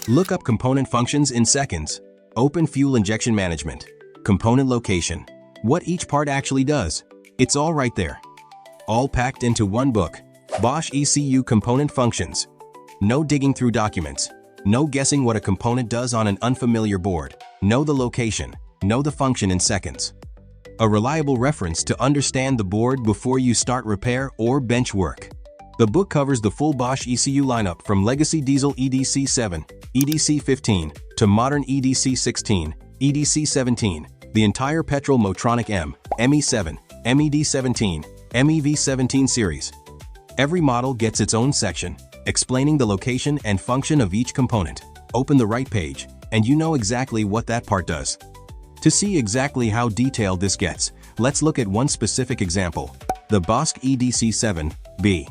Look up component functions in seconds. Open fuel injection management. Component location. What each part actually does. It's all right there. All packed into one book. Bosch ECU component functions. No digging through documents. No guessing what a component does on an unfamiliar board. Know the location. Know the function in seconds. A reliable reference to understand the board before you start repair or bench work. The book covers the full Bosch ECU lineup from legacy diesel EDC7, EDC15 to modern EDC16, EDC17, the entire Petrol Motronic M, ME7, MED17, MEV17 series. Every model gets its own section, explaining the location and function of each component. Open the right page, and you know exactly what that part does. To see exactly how detailed this gets, let's look at one specific example, the Bosch EDC7B.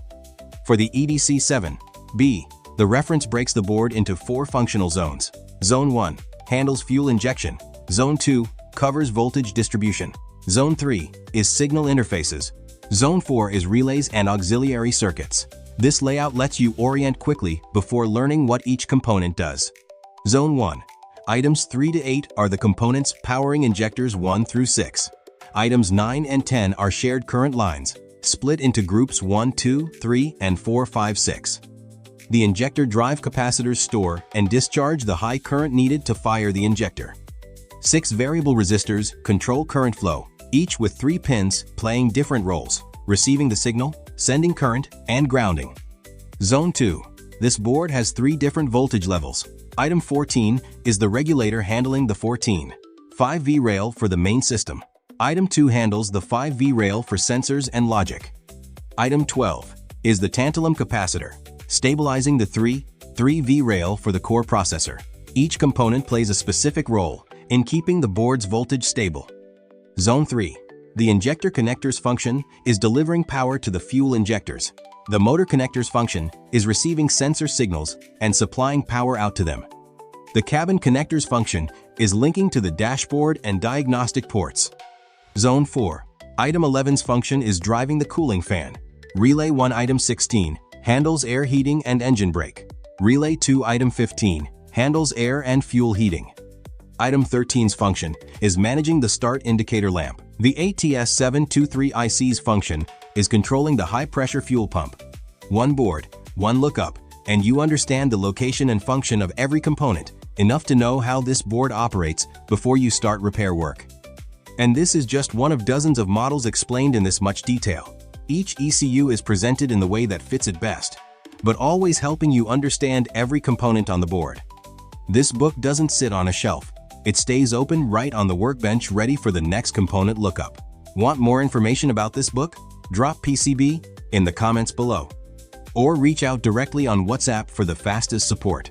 For the EDC7B, the reference breaks the board into 4 functional zones. Zone 1 handles fuel injection. Zone 2 covers voltage distribution. Zone 3 is signal interfaces. Zone 4 is relays and auxiliary circuits. This layout lets you orient quickly before learning what each component does. Zone 1. Items 3 to 8 are the components powering injectors 1 through 6. Items 9 and 10 are shared current lines, split into groups 1, 2, 3, and 4, 5, 6. The injector drive capacitors store and discharge the high current needed to fire the injector. 6 variable resistors control current flow, each with 3 pins playing different roles, receiving the signal, sending current, and grounding. Zone 2. This board has 3 different voltage levels. Item 14 is the regulator handling the 5V rail for the main system. Item 2 handles the 5V rail for sensors and logic. Item 12 is the tantalum capacitor, stabilizing the 3V rail for the core processor. Each component plays a specific role in keeping the board's voltage stable. Zone 3. The injector connector's function is delivering power to the fuel injectors. The motor connector's function is receiving sensor signals and supplying power out to them. The cabin connector's function is linking to the dashboard and diagnostic ports. Zone 4. Item 11's function is driving the cooling fan. Relay 1 Item 16 handles air heating and engine brake. Relay 2 Item 15 handles air and fuel heating. Item 13's function is managing the start indicator lamp. The ATS723IC's function is controlling the high-pressure fuel pump. One board, one lookup, and you understand the location and function of every component, enough to know how this board operates before you start repair work. And this is just one of dozens of models explained in this much detail. Each ECU is presented in the way that fits it best, but always helping you understand every component on the board. This book doesn't sit on a shelf. It stays open right on the workbench, ready for the next component lookup. Want more information about this book? Drop PCB in the comments below, or reach out directly on WhatsApp for the fastest support.